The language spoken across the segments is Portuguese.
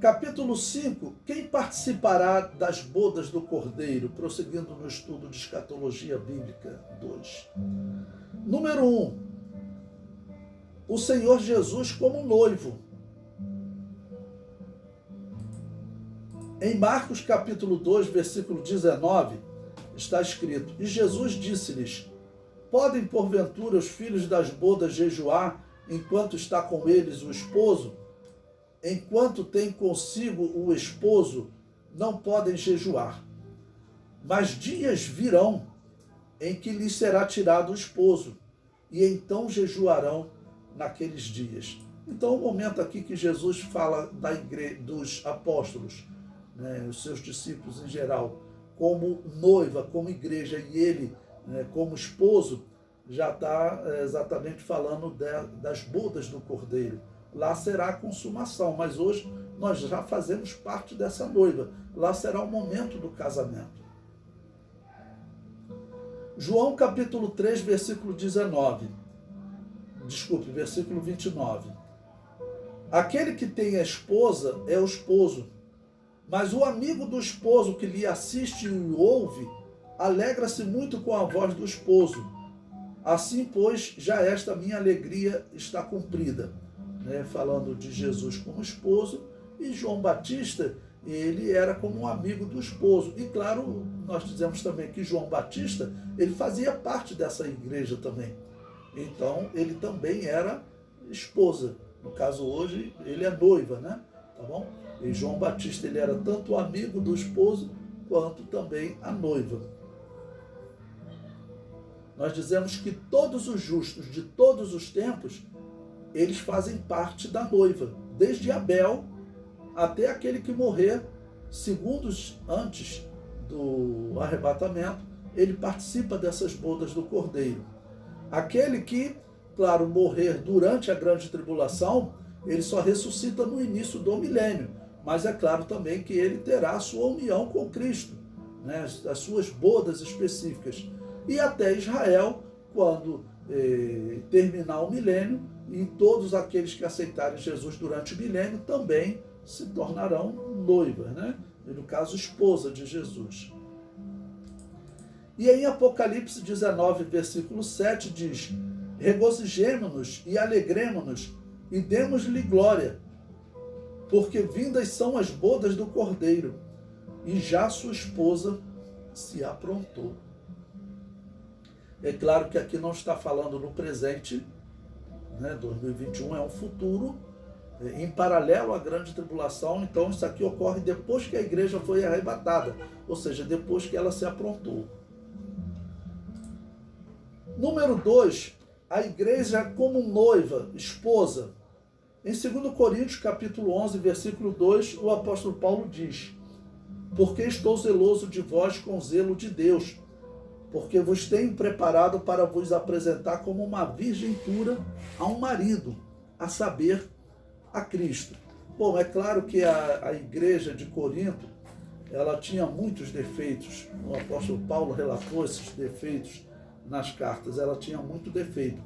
Capítulo 5, quem participará das bodas do Cordeiro? Prosseguindo no estudo de escatologia bíblica 2. Número 1, o Senhor Jesus como noivo. Em Marcos capítulo 2, versículo 19, está escrito: E Jesus disse-lhes: Podem porventura os filhos das bodas jejuar enquanto está com eles o esposo? Enquanto tem consigo o esposo, não podem jejuar. Mas dias virão em que lhes será tirado o esposo, e então jejuarão naqueles dias. Então, o momento aqui que Jesus fala da igreja, dos apóstolos, né, os seus discípulos em geral, como noiva, como igreja, e ele, né, como esposo, já está exatamente falando das bodas do Cordeiro. Lá será a consumação, mas hoje nós já fazemos parte dessa noiva. Lá será o momento do casamento. João capítulo 3, versículo 29. Aquele que tem a esposa é o esposo, mas o amigo do esposo que lhe assiste e o ouve, alegra-se muito com a voz do esposo. Assim, pois, já esta minha alegria está cumprida. Falando de Jesus como esposo, e João Batista, ele era como um amigo do esposo. E claro, nós dizemos também que João Batista, ele fazia parte dessa igreja também. Então, ele também era esposa. No caso, hoje, ele é noiva, né? Tá bom? E João Batista, ele era tanto o amigo do esposo, quanto também a noiva. Nós dizemos que todos os justos de todos os tempos, eles fazem parte da noiva, desde Abel até aquele que morrer segundos antes do arrebatamento, ele participa dessas bodas do Cordeiro. Aquele que, claro, morrer durante a grande tribulação, ele só ressuscita no início do milênio, mas é claro também que ele terá a sua união com Cristo, né? As suas bodas específicas. E até Israel, quando terminar o milênio, e todos aqueles que aceitarem Jesus durante o milênio também se tornarão noivas, né? E no caso, esposa de Jesus. E em Apocalipse 19, versículo 7, diz: Regozijemo-nos e alegremo-nos e demos-lhe glória, porque vindas são as bodas do Cordeiro, e já sua esposa se aprontou. É claro que aqui não está falando no presente, né? 2021 é um futuro em paralelo à grande tribulação. Então isso aqui ocorre depois que a igreja foi arrebatada, ou seja, depois que ela se aprontou. Número 2, a igreja como noiva, esposa. Em 2 Coríntios capítulo 11, versículo 2, o apóstolo Paulo diz: Porque estou zeloso de vós com zelo de Deus, porque vos tenho preparado para vos apresentar como uma virgem pura a um marido, a saber, a Cristo. Bom, é claro que a igreja de Corinto, ela tinha muitos defeitos. O apóstolo Paulo relatou esses defeitos nas cartas. Ela tinha muito defeito.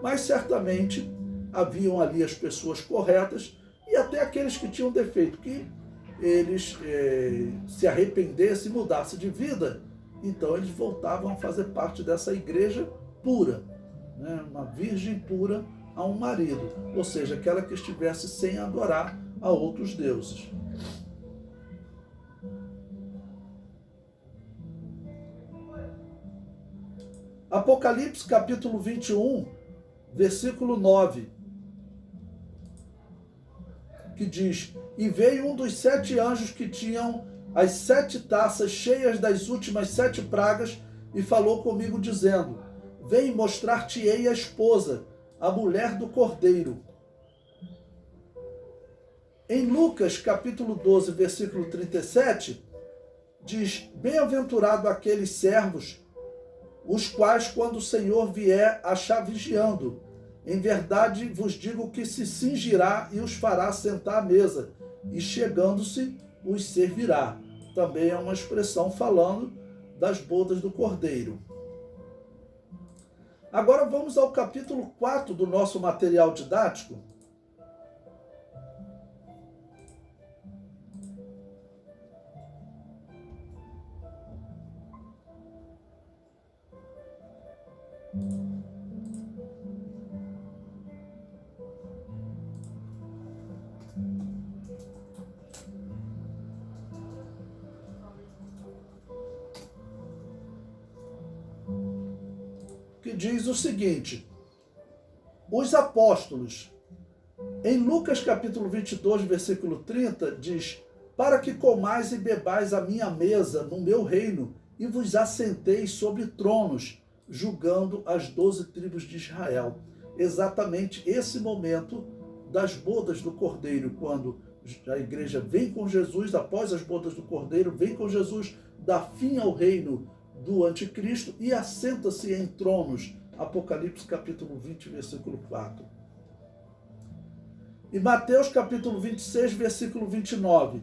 Mas certamente haviam ali as pessoas corretas e até aqueles que tinham defeito, que eles se arrependessem e mudassem de vida. Então eles voltavam a fazer parte dessa igreja pura, né? Uma virgem pura a um marido, ou seja, aquela que estivesse sem adorar a outros deuses. Apocalipse capítulo 21, versículo 9, que diz: E veio um dos 7 anjos que tinham as 7 taças cheias das últimas 7 pragas, e falou comigo dizendo: Vem mostrar-te-ei a esposa, a mulher do Cordeiro. Em Lucas capítulo 12, versículo 37, diz: Bem-aventurado aqueles servos, os quais, quando o Senhor vier, achar vigiando. Em verdade vos digo que se cingirá e os fará sentar à mesa, e chegando-se, os servirá. Também é uma expressão falando das bodas do Cordeiro. Agora vamos ao capítulo 4 do nosso material didático. diz o seguinte: os apóstolos, em Lucas capítulo 22, versículo 30, diz: para que comais e bebais a minha mesa no meu reino e vos assenteis sobre tronos, julgando as 12 tribos de Israel. Exatamente esse momento das bodas do Cordeiro, quando a igreja vem com Jesus, após as bodas do Cordeiro, vem com Jesus, dá fim ao reino do anticristo e assenta-se em tronos. Apocalipse capítulo 20, versículo 4. E Mateus capítulo 26, versículo 29.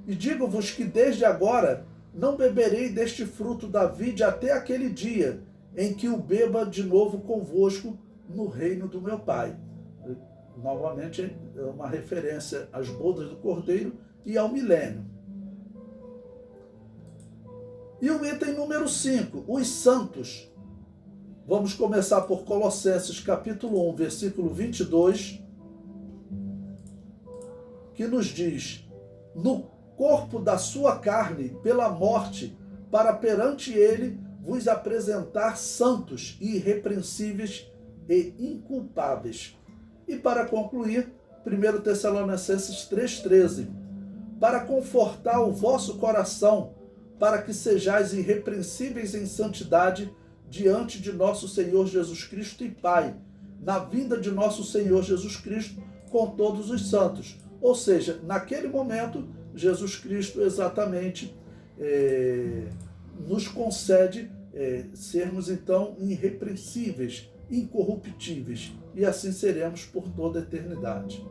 E digo-vos que desde agora não beberei deste fruto da vide até aquele dia em que o beba de novo convosco no reino do meu Pai. Novamente, é uma referência às bodas do Cordeiro e ao milênio. E o item número 5, os santos. Vamos começar por Colossenses capítulo 1, versículo 22, que nos diz: no corpo da sua carne, pela morte, para perante ele vos apresentar santos e irrepreensíveis e inculpáveis. E para concluir, 1 Tessalonicenses 3,13, para confortar o vosso coração, para que sejais irrepreensíveis em santidade diante de nosso Senhor Jesus Cristo e Pai, na vinda de nosso Senhor Jesus Cristo com todos os santos. Ou seja, naquele momento, Jesus Cristo exatamente nos concede sermos então irrepreensíveis, incorruptíveis, e assim seremos por toda a eternidade.